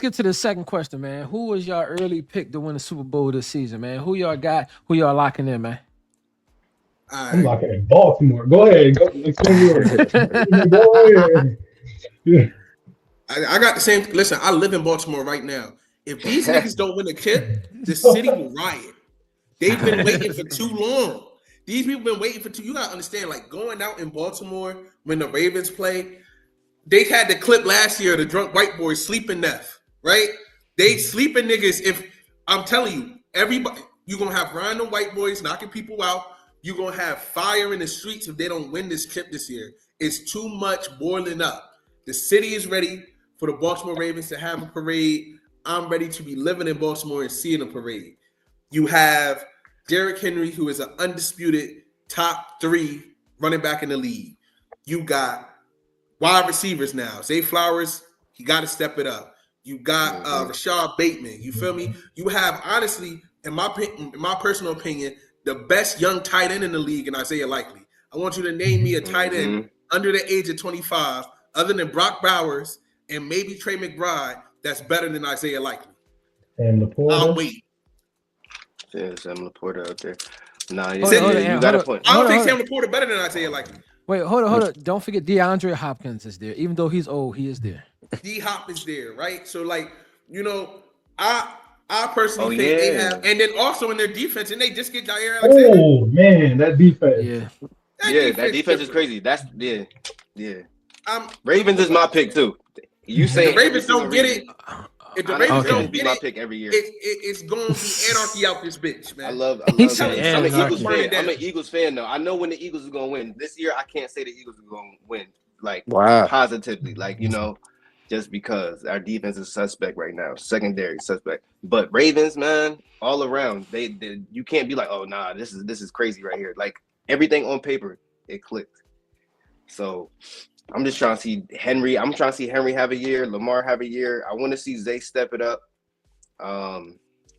get to the second question, man. Who was your early pick to win the Super Bowl this season, man? Who y'all got? Who y'all locking in, man? All I'm right. locking in Baltimore. Go ahead. Go explain yours. Go ahead. Yeah. I got the same. Listen, I live in Baltimore right now. If these niggas don't win a chip, the city will riot. They've been waiting for too long. These people been waiting for too. You gotta understand, like going out in Baltimore when the Ravens play, they had the clip last year, the drunk white boys sleeping death, right? They sleeping niggas. If I'm telling you, everybody, you gonna have random white boys knocking people out. You gonna have fire in the streets if they don't win this chip this year. It's too much boiling up. The city is ready for the Baltimore Ravens to have a parade. I'm ready to be living in Baltimore and seeing a parade. You have Derrick Henry, who is an undisputed top 3 running back in the league. You got wide receivers now. Zay Flowers, he got to step it up. You got Rashad Bateman. You feel me? You have, honestly, in my personal opinion, the best young tight end in the league in Isaiah Likely. I want you to name me a tight end under the age of 25, other than Brock Bowers and maybe Trey McBride, that's better than Isaiah Likely. And I'll Laporta. wait. Yeah, Sam Laporta out there. Nah, Hold on, yeah, you got a point. I don't think hold Sam on. Laporta better than Isaiah Likely. Wait, hold on. Don't forget DeAndre Hopkins is there. Even though he's old, he is there. D Hop is there, right? So like, you know, I Oh personally think they yeah, have, and then also in their defense, and they just get Jair Alexander. Oh man, that defense. Yeah. That yeah. That defense defense is different. crazy. That's yeah. I'm Ravens is my pick too. You if the saying every Ravens single don't get reason. it, if the Honestly, Ravens they will don't be get my it, pick every year. it's going to be anarchy out this bitch, I man. love He that. said I'm an Eagles anarchy. fan. I'm an Eagles fan though. I know when the Eagles are gonna win. This year I can't say the Eagles are gonna win like Wow. positively. Like, just because our defense is suspect right now, secondary suspect. But Ravens, man, all around, they you can't be like, oh nah, this is crazy right here. Like everything on paper, it clicked. So I'm just trying to see Henry. I'm trying to see Henry have a year, Lamar have a year. I want to see Zay step it up.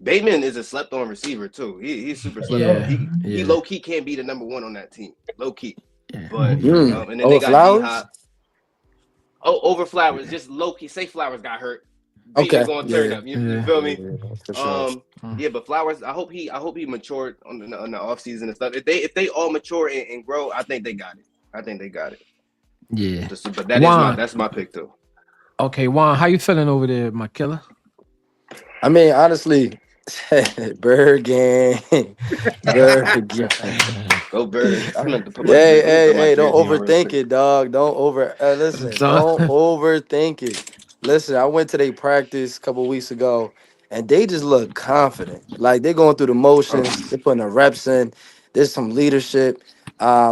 Bateman is a slept on receiver too. He's super slept on. Yeah. He Yeah. low key can't be the number 1 on that team. Low key. Yeah. But Yeah. and then they Over got D Flowers? Hop. Oh, over Flowers, just low key. Say Flowers got hurt. Bateman Okay. going to turn Yeah. up. You Yeah. feel me? Yeah, for sure. Yeah, but Flowers, I hope he matured on the off season and stuff. If they all mature and grow, I think they got it. I think they got it. Yeah. But Juan. that's my pick too. Okay, Juan, how you feeling over there, my killer? I mean, honestly, Bird gang. Bird gang. Go Birds. I meant to put my Hey, don't jersey on real overthink quick. it, dog. Don't listen, don't overthink it. Listen, I went to their practice a couple weeks ago and they just look confident. Like they're going through the motions, they're putting the reps in. There's some leadership.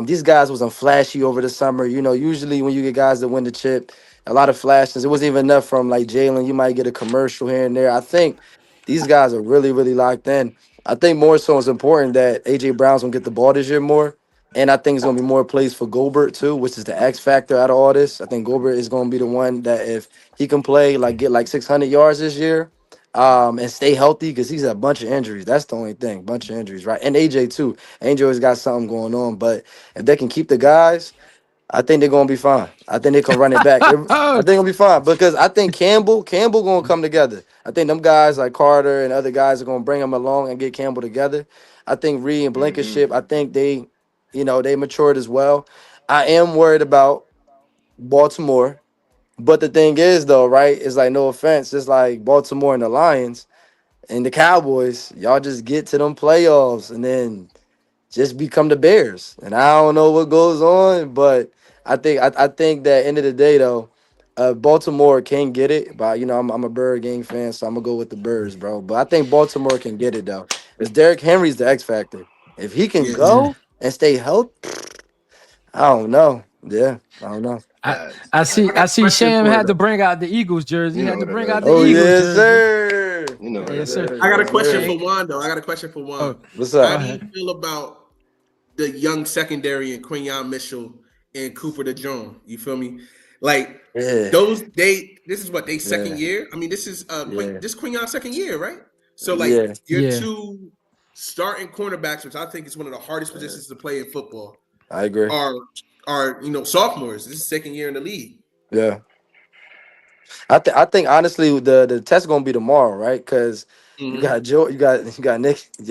These guys wasn't flashy over the summer. Usually when you get guys that win the chip, a lot of flashes. It wasn't even enough from like Jalen. You might get a commercial here and there. I think these guys are really, really locked in. I think more so it's important that AJ Brown's gonna get the ball this year more. And I think it's gonna be more plays for Gobert too, which is the X factor out of all this. I think Gobert is gonna be the one that if he can play like get like 600 yards this year, and stay healthy because he's had a bunch of injuries. That's the only thing, bunch of injuries, right? And AJ too. AJ always got something going on, but if they can keep the guys, I think they're gonna be fine. I think they can run it back. I think they'll be fine because I think Campbell gonna come together. I think them guys like Carter and other guys are gonna bring them along and get Campbell together. I think Reed and Blankenship. I think they matured as well. I am worried about Baltimore, but the thing is though, right? It's like no offense, it's like Baltimore and the Lions and the Cowboys. Y'all just get to them playoffs and then just become the Bears. And I don't know what goes on, but I think that end of the day though, Baltimore can get it. But I'm a Bird gang fan, so I'm gonna go with the Birds, bro. But I think Baltimore can get it though. It's Derrick Henry's the X factor. If he can Yeah. Yeah. go and stay healthy, I don't know. Yeah, I don't know. I Facts. I I see got I a see question Sham for had to though. bring out the Eagles jersey. You He know had to what it bring out is. the Oh Eagles yes, jersey. sir. You know what Yes, it sir. is. I got a Yes, question sir. for Juan though. I got a question for Juan. Oh, What's go How up? do you ahead. feel about the young secondary and Quinyon Mitchell and Cooper DeJean? You feel me? Like Yeah, this is what they second yeah, year. I mean, this is yeah, this Quinyon second year, right? So like yeah. your Yeah. two starting cornerbacks, which I think is one of the hardest positions to play in football, I agree. are sophomores. This is second year in the league. Yeah. I think honestly the test gonna be tomorrow, right? Because you Mm-hmm. got Joe, you got Nick, you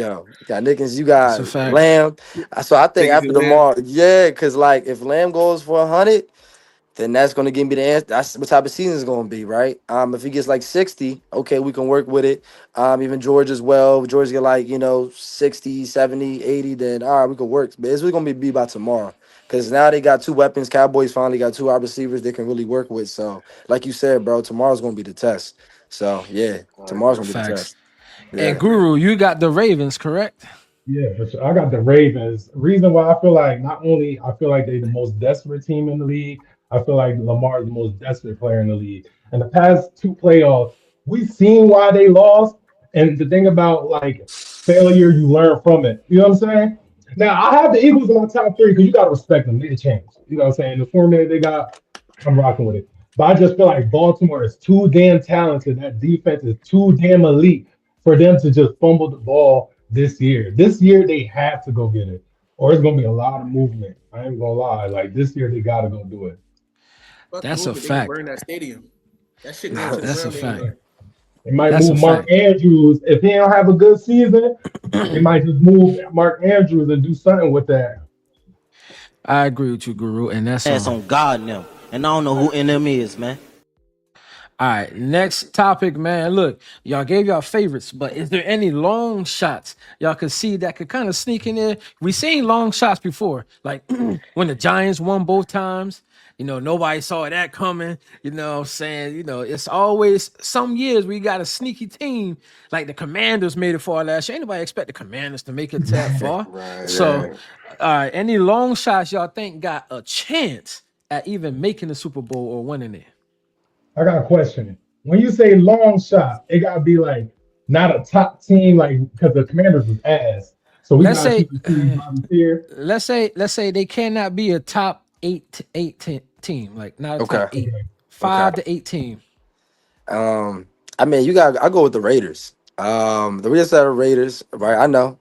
got Nickens, you That's a got fact. Lamb. So I think Niggas after in there. tomorrow, yeah, because like if Lamb goes for 100. Then that's going to give me the answer. That's what type of season it's going to be, right? If he gets like 60, okay, we can work with it. Even George as well. If George get like, 60, 70, 80, then all right, we could work. But it's really going to be by tomorrow. Because now they got two weapons. Cowboys finally got two wide receivers they can really work with. So, like you said, bro, tomorrow's going to be the test. So, yeah, I tomorrow's agree. going to be the Facts. test. I And Yeah. agree. Guru, you got the Ravens, correct? Yeah, for sure. I got the Ravens. Reason why I feel like not only I feel like they're the most desperate team in the league, I feel like Lamar is the most desperate player in the league. And the past two playoffs, we've seen why they lost. And the thing about like failure, you learn from it. You know what I'm saying? Now I have the Eagles in my top three because you gotta respect them. They changed. You know what I'm saying? The formula they got, I'm rocking with it. But I just feel like Baltimore is too damn talented. That defense is too damn elite for them to just fumble the ball this year. This year they have to go get it, or it's gonna be a lot of movement. I ain't gonna lie. Like this year they gotta go do it. Fuck That's a movement. They gonna fact. burn that stadium. That shit going to the That's a ground fact. anyway. They might That's a move Mark fact. Andrews if he don't have a good season. They might just move Mark Andrews and do something with that. I agree with you, Guru, and that's Ass on. on God now. And I don't know who NM is, man. All right, next topic, man. Look, y'all gave y'all favorites, but is there any long shots y'all could see that could kind of sneak in there? We seen long shots before, like when the Giants won both times. Nobody saw that coming. What I'm saying, it's always some years we got a sneaky team. Like the Commanders made it far last year. Anybody expect the Commanders to make it that far? Right, So, right. all right, any long shots y'all think got a chance at even making the Super Bowl or winning it? I got a question. When you say long shot, it gotta be like not a top team, like because the Commanders was ass. So we Let's gotta say keep the city bottom tier. let's say they cannot be a top team, like not a top Okay. eight, Okay. Okay. 5 to 8 team. Um, I mean, I go with the Raiders. The reason I say the Raiders, right? I know.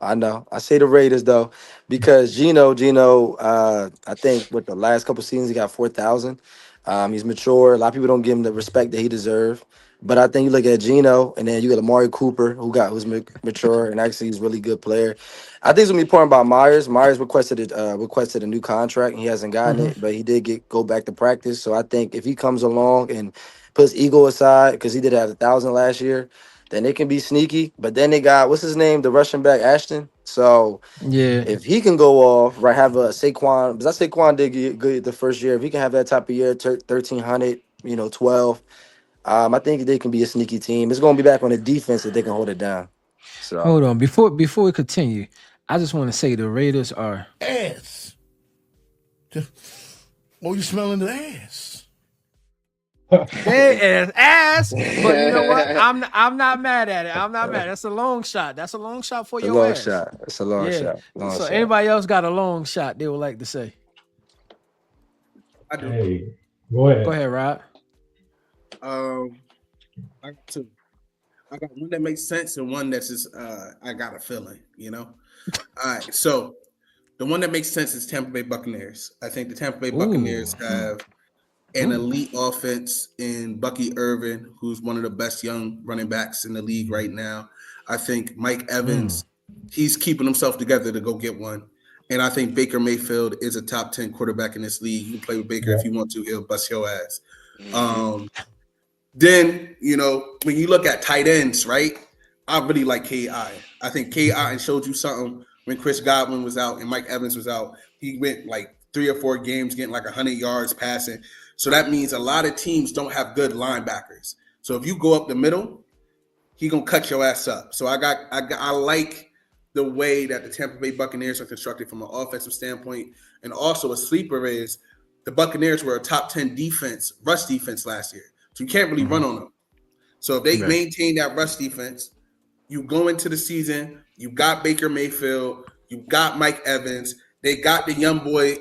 I say the Raiders though, because Gino, I think with the last couple seasons he got 4,000. He's mature. A lot of people don't give him the respect that he deserves. But I think you look at Gino, and then you got Amari Cooper, who's mature and actually he's a really good player. I think it's gonna be important about Myers. Myers requested a new contract, and he hasn't gotten Hmm. it, but he did go back to practice. So I think if he comes along and puts ego aside because he did have 1,000 last year, then they can be sneaky. But then they got what's his name, the Russian back Ashton. So Yeah. if he can go off, right, have a Saquon, because that Saquon did get good the first year. If he can have that type of year, 1,300, 12, I think they can be a sneaky team. It's going to be back on the defense that they can hold it down. So Hold on, before we continue, I just want to say the Raiders are Ass. Oh, you smelling the ass? they ass, but you know what? I'm not mad at it. I'm not mad. That's a long shot. That's a long shot for it's a your long ass. shot. It's a long Yeah. shot. Long So shot. anybody else got a long shot they would like to say? I do. Hey, go Go ahead. ahead, Rod. I got two. I got one that makes sense and one that's just I got a feeling. All right. So the one that makes sense is Tampa Bay Buccaneers. I think the Tampa Bay Ooh. Buccaneers have an Ooh. elite offense in Bucky Irvin, who's one of the best young running backs in the league right now. I think Mike Mm. Evans, he's keeping himself together to go get one. And I think Baker Mayfield is a top 10 quarterback in this league. You can play with Baker if Yeah. you want to, he'll bust your ass. Mm-hmm. Then, when you look at tight ends, right? I really like K.I. I think K.I. showed you something when Chris Godwin was out and Mike Evans was out. He went like 3 or 4 games getting like 100 yards passing. So that means a lot of teams don't have good linebackers. So if you go up the middle, he gonna cut your ass up. So I like the way that the Tampa Bay Buccaneers are constructed from an offensive standpoint, and also a sleeper is the Buccaneers were a top 10 rush defense last year. So you can't really run Mhm. on them. So if they Yeah. maintain that rush defense, you go into the season, you got Baker Mayfield, you got Mike Evans, they got the young boy,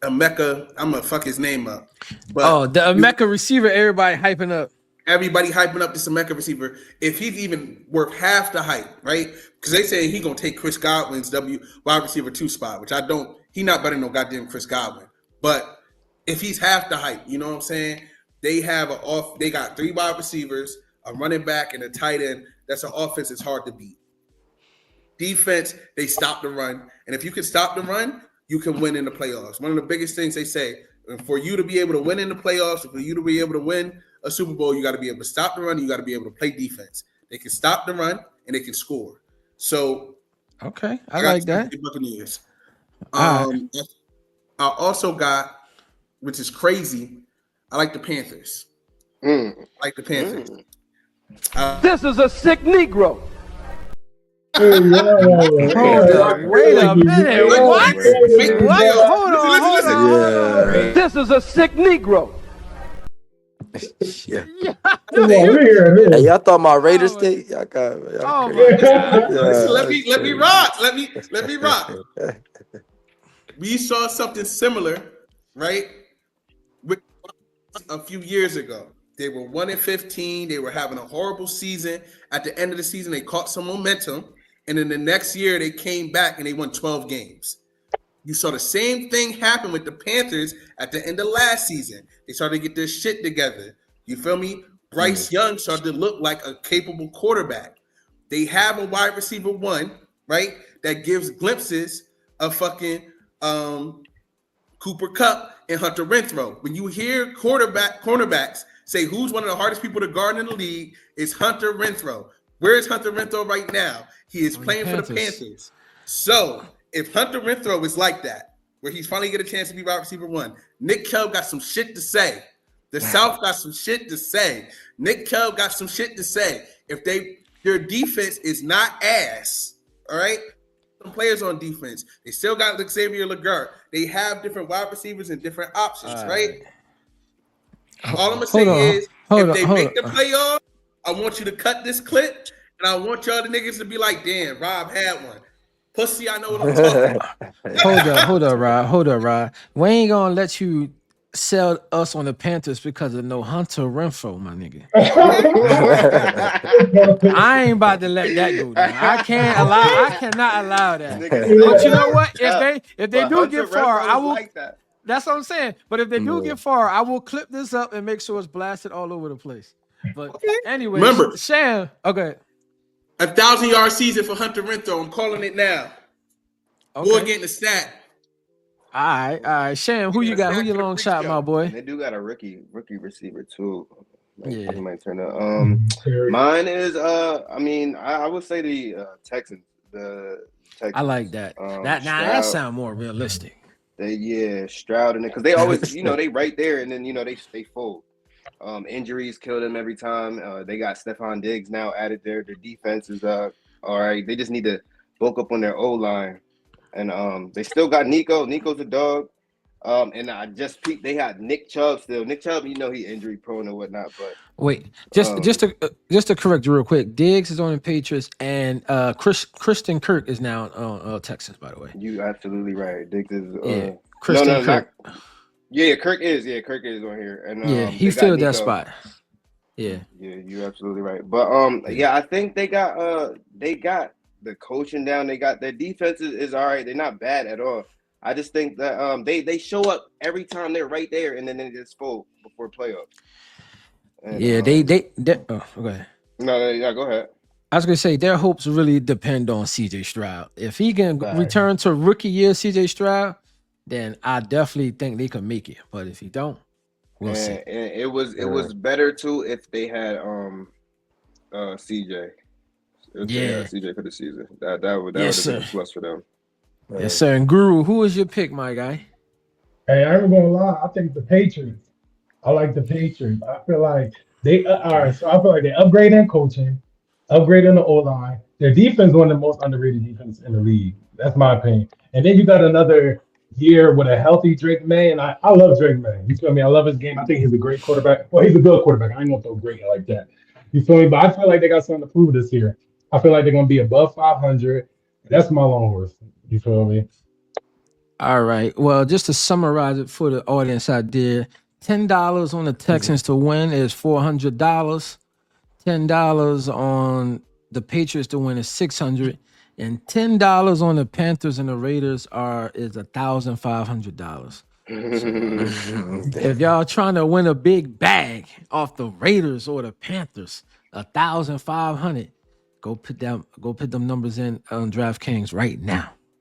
Emeka. I'm gonna fuck his name up, Oh, but the Mecca receiver, everybody hyping up. everybody hyping up this Emeka receiver. If he's even worth half the hype, right? Because they say he gonna take Chris Godwin's wide receiver 2 spot, which I don't. He not better than no goddamn Chris Godwin. But if he's half the hype, you know what I'm saying? they have an off. They got 3 wide receivers, a running back, and a tight end. That's an offense that's hard to beat. Defense, they stop the run, and if you can stop the run, you can win in the playoffs. One of the biggest things they say, for you to be able to win in the playoffs, for you to be able to win a Super Bowl, you got to be able to stop the run. You got to be able to play defense. They can stop the run and they can score. So, Okay, I like that. The Buccaneers. All right. I also got, which is crazy, I like the Panthers. I like the Panthers. This is a sick Negro. Hold up, wait a minute. What? What? Hold on. Yeah. This is a sick Negro. Yeah. Hey, Hey, y'all thought my Raiders take? Y'all got. Oh my God. Listen, let me rock. Let me rock. We saw something similar, right? With a few years ago. They were 1-15. They were having a horrible season. At the end of the season, they caught some momentum. And then the next year, they came back and they won 12 games. You saw the same thing happen with the Panthers at the end of last season. They started to get their shit together. You feel me? Bryce Young started to look like a capable quarterback. They have a wide receiver 1, right, that gives glimpses of fucking Cooper Kupp and Hunter Renfrow. When you hear cornerbacks say who's one of the hardest people to guard in the league, it's Hunter Renfrow. Where is Hunter Renfrow right now? He is playing for the Panthers. So if Hunter Renfrow is like that, where he's finally get a chance to be wide receiver 1, Nick Chubb got some shit to say. The South got some shit to say. Nick Chubb got some shit to say. If their defense is not ass, all right? Some players on defense. They still got Xavier Legard. They have different wide receivers and different options, right? All I'm gonna say is, if they make the playoffs, I want you to cut this clip, and I want y'all the niggas to be like, damn, Rob had one. Pussy, I know what I'm talking about. Hold up, Rod. We ain't gonna let you sell us on the Panthers because of no Hunter Renfrow, my nigga. I ain't about to let that go down. I cannot allow that. But you know what? If they do get far, I will. Like that. That's what I'm saying. But if they do get far, I will clip this up and make sure it's blasted all over the place. But anyway, remember, Sham, okay. 1,000-yard season for Hunter Renfrow. I'm calling it now. Okay. Boy getting the stat. All right. Sham, who you got? Who your long shot, my boy? They do got a rookie receiver too. Yeah. He might turn up. Mine is I would say the Texans. The Texans. I like that. That sound more realistic. Stroud and because they always, they right there, and then they fold. Injuries kill them every time. They got Stephon Diggs now added there. Their defense is all right. They just need to bulk up on their O line, and they still got Nico. Nico's a dog. And I just peeked. They had Nick Chubb still. Nick Chubb, he injury prone and whatnot. But wait, just to correct you real quick, Diggs is on the Patriots, and Christian Kirk is now on Texans. By the way, you absolutely right. Diggs is Christian Kirk. Kirk is on here, and he filled that spot. Yeah, you're absolutely right. But I think they got the coaching down. They got their defense is all right. They're not bad at all. I just think that they show up every time they're right there, and then they just fold before playoffs. And, go ahead. No, go ahead. I was gonna say their hopes really depend on CJ Stroud. If he can return to rookie year CJ Stroud, then I definitely think they can make it. But if he don't, we'll see. And it was better too if they had CJ. CJ for the season. That would have been a plus for them. Yes, sir. And Guru, who is your pick, my guy? Hey, I ain't gonna lie. I think the Patriots. I like the Patriots. I feel like they all right. So I feel like they upgrade in coaching, upgrade in the O line. Their defense is one of the most underrated defense in the league. That's my opinion. And then you got another year with a healthy Drake May, and I love Drake May. You feel me? I love his game. I think he's a great quarterback. Well, he's a good quarterback. I ain't gonna throw great like that. You feel me? But I feel like they got something to prove this year. I feel like they're gonna be above 500. That's my long horse. You feel me? All right. Well, just to summarize it for the audience out there, $10 on the Texans to win is $400. $10 on the Patriots to win is $600, and $10 on the Panthers and the Raiders is $1,500. If y'all trying to win a big bag off the Raiders or the Panthers, 1,500. Go put them numbers in on DraftKings right now.